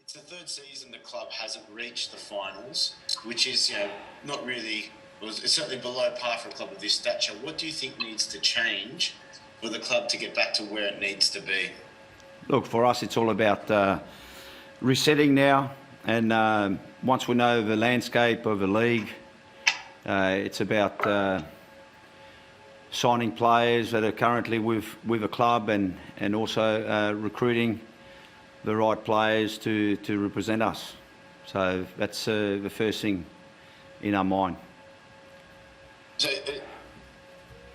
It's the third season the club hasn't reached the finals, which is, not really. It's certainly below par for a club of this stature. What do you think needs to change for the club to get back to where it needs to be? Look, for us, it's all about resetting now, and once we know the landscape of the league, it's about signing players that are currently with a club, and also recruiting the right players to represent us. So that's the first thing in our mind. So,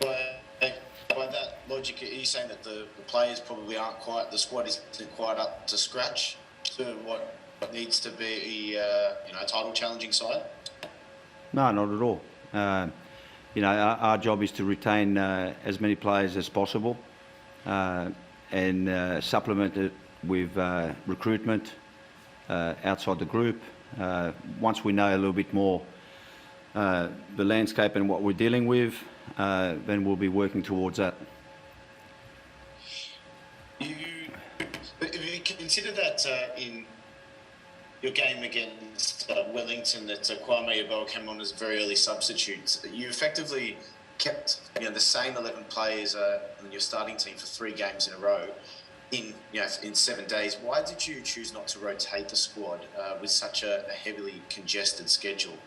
by that logic, are you saying that the players probably aren't quite, the squad isn't quite up to scratch to what needs to be, a title challenging side? No, not at all. Our job is to retain as many players as possible, and supplement it with recruitment outside the group. Once we know a little bit more the landscape and what we're dealing with, then we'll be working towards that. If you consider that in your game against Wellington, that Kwame Yeboah came on as very early substitutes, you effectively kept the same 11 players in your starting team for 3 games in a row in 7 days. Why did you choose not to rotate the squad with such a heavily congested schedule?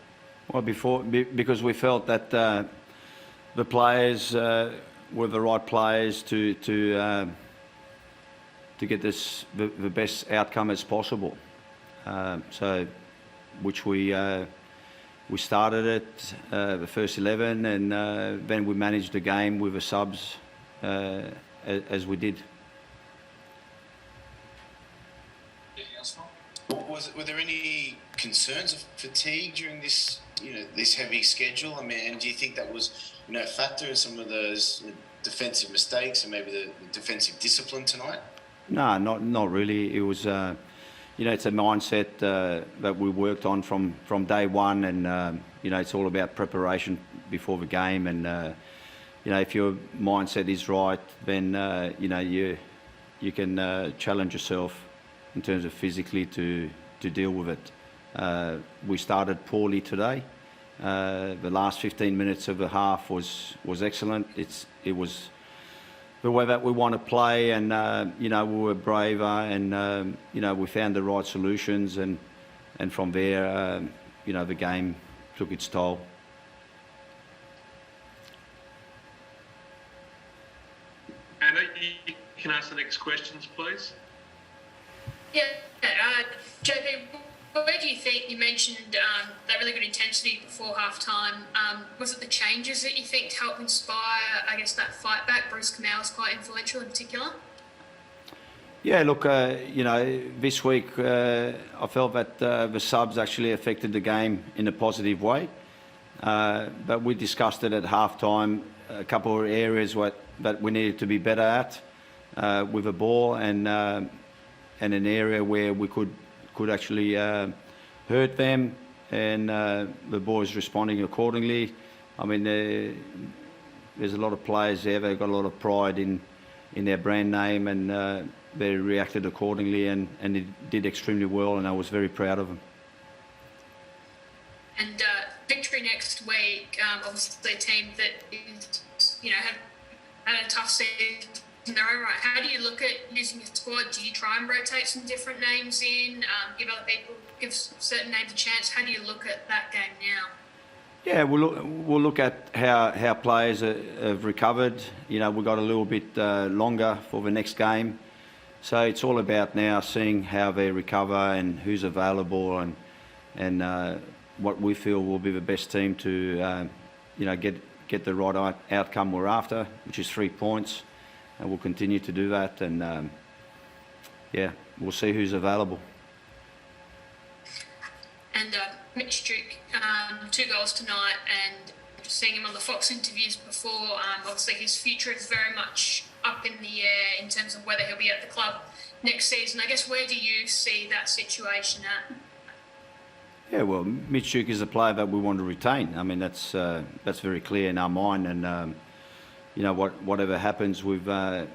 Well, because we felt that the players were the right players to get this the best outcome as possible. So, which we started it the first 11, and then we managed the game with the subs as we did. Were there any concerns of fatigue during this, this heavy schedule? I mean, and do you think that was, a factor in some of those defensive mistakes and maybe the defensive discipline tonight? No, not really. It was, it's a mindset that we worked on from day one, and it's all about preparation before the game. And if your mindset is right, then you can challenge yourself in terms of physically to deal with it. We started poorly today. The last 15 minutes of the half was excellent. It was the way that we want to play, and we were braver, and we found the right solutions, and from there, the game took its toll. Anna, you can ask the next questions, please. Yeah, JP, where do you think, you mentioned that really good intensity before half-time, was it the changes that you think helped inspire, I guess, that fight back? Bruce Kamau was quite influential in particular. Yeah, look, this week I felt that the subs actually affected the game in a positive way, but we discussed it at half-time, a couple of areas that we needed to be better at with the ball, and an area where we could actually hurt them, and the boys responding accordingly. I mean, there's a lot of players there. They've got a lot of pride in their brand name, and they reacted accordingly, and they did extremely well, and I was very proud of them. And victory next week, obviously a team that is, had a tough season in their own right. How do you look at using your squad? Do you try and rotate some different names in, give other people, give certain names a chance? How do you look at that game now? Yeah, we'll look at how players have recovered. We've got a little bit longer for the next game, so it's all about now seeing how they recover and who's available, and what we feel will be the best team to get the right outcome we're after, which is 3 points. And we'll continue to do that, and we'll see who's available. And Mitch Duke, 2 goals tonight, and just seeing him on the Fox interviews before, obviously his future is very much up in the air in terms of whether he'll be at the club next season. I guess, where do you see that situation at? Yeah, well, Mitch Duke is a player that we want to retain. I mean, that's very clear in our mind, and whatever happens with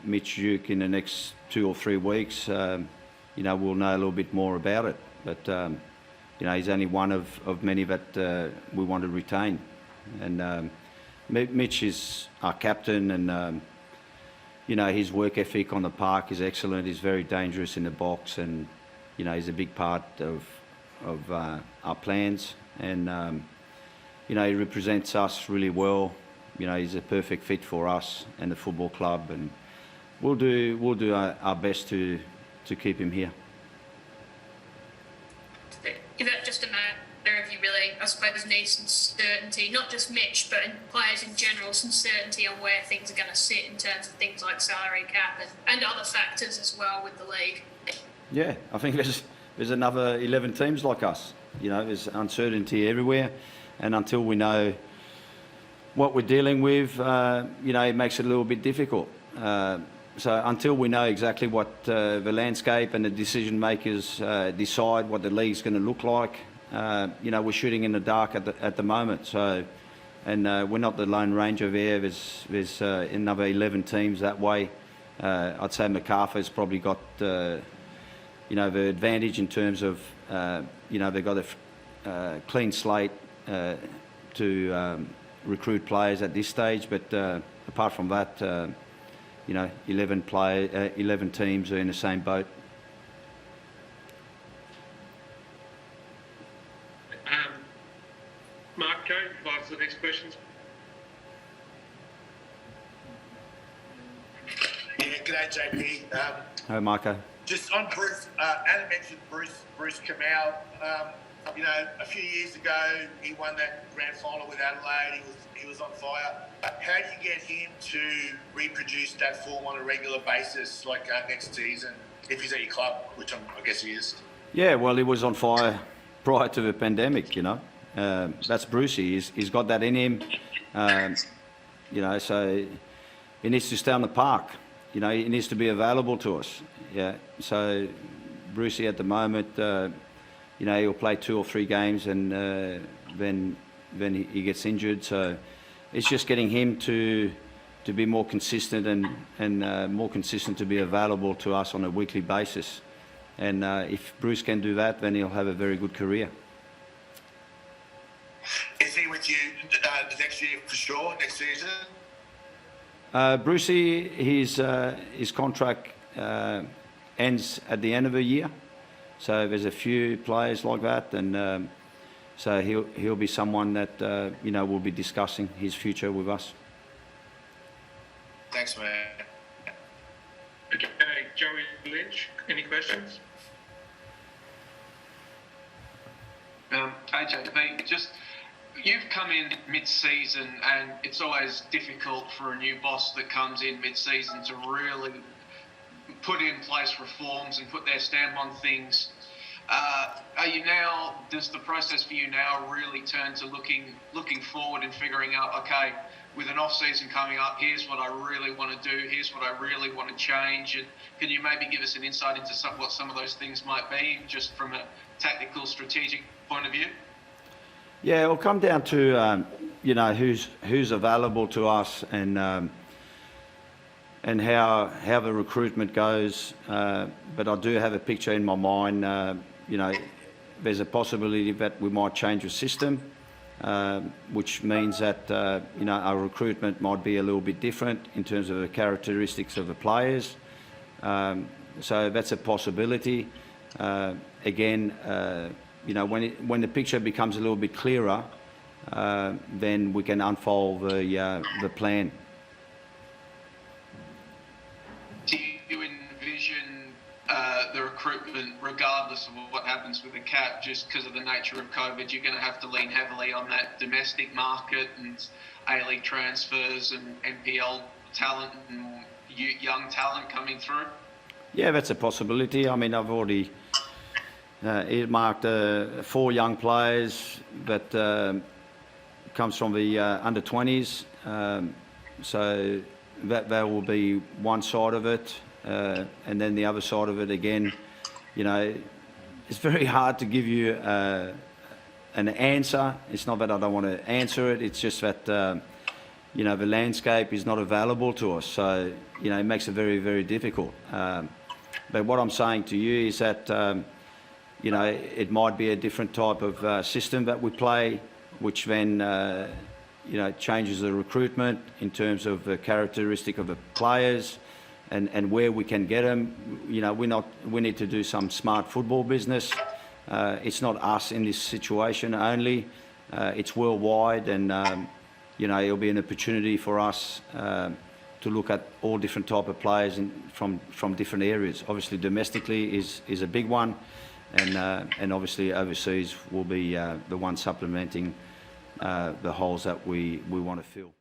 Mitch Duke in the next 2 or 3 weeks, we'll know a little bit more about it. But he's only one of many that we want to retain. And Mitch is our captain, and his work ethic on the park is excellent. He's very dangerous in the box, and he's a big part of our plans. And he represents us really well. He's a perfect fit for us and the football club, and we'll do our best to keep him here. Is that just a matter of you really, I suppose, need some certainty, not just Mitch, but in players in general, some certainty on where things are going to sit in terms of things like salary cap and other factors as well with the league? Yeah, I think there's another 11 teams like us. There's uncertainty everywhere, and until we know what we're dealing with, it makes it a little bit difficult. So until we know exactly what the landscape and the decision makers decide what the league's going to look like, we're shooting in the dark at the moment. So, and we're not the lone ranger there. There's another 11 teams that way. I'd say MacArthur's probably got the advantage in terms of they've got a clean slate to recruit players at this stage. But apart from that, 11 teams are in the same boat. Marco, advise the next questions. Yeah, g'day JP. Hi, Marco. Just on Bruce, Adam mentioned Bruce Kamau. A few years ago he won that grand final with Adelaide. He was on fire. How do you get him to reproduce that form on a regular basis, like next season, if he's at your club, which I guess he is? Yeah, well, he was on fire prior to the pandemic. That's Brucey. He's got that in him. So he needs to stay on the park. He needs to be available to us. Yeah. So Brucey at the moment, he'll play 2 or 3 games, and then he gets injured. So it's just getting him to be more consistent and more consistent to be available to us on a weekly basis. And if Bruce can do that, then he'll have a very good career. Is he with you next year for sure, next season? Brucey, his contract ends at the end of the year. So there's a few players like that, and so he'll be someone that will be discussing his future with us. Thanks, man. Okay, Joey Lynch, any questions? AJP, just you've come in mid-season, and it's always difficult for a new boss that comes in mid-season to really put in place reforms and put their stamp on things. Does the process for you now really turn to looking forward and figuring out, okay, with an off-season coming up, here's what I really want to do, here's what I really want to change, and can you maybe give us an insight into what some of those things might be, just from a tactical, strategic point of view? Yeah, it'll come down to who's available to us, and how the recruitment goes. But I do have a picture in my mind. There's a possibility that we might change the system, which means that our recruitment might be a little bit different in terms of the characteristics of the players. So that's a possibility. Again, when the picture becomes a little bit clearer, then we can unfold the plan. Do you envision the recruitment, regardless of what happens with the cap, just because of the nature of COVID, you're going to have to lean heavily on that domestic market and A-League transfers and NPL talent and young talent coming through? Yeah, that's a possibility. I mean, I've already earmarked 4 young players that comes from the under-20s. So that will be one side of it. And then the other side of it, again, it's very hard to give you an answer. It's not that I don't want to answer it. It's just that, the landscape is not available to us. So, it makes it very, very difficult. But what I'm saying to you is that, you know, it might be a different type of system that we play, which then, you know, changes the recruitment in terms of the characteristic of the players and where we can get them. You know, we need to do some smart football business. It's not us in this situation only. It's worldwide, and you know, it'll be an opportunity for us to look at all different type of players from different areas. Obviously, domestically is a big one, and obviously overseas will be the one supplementing the holes that we want to fill.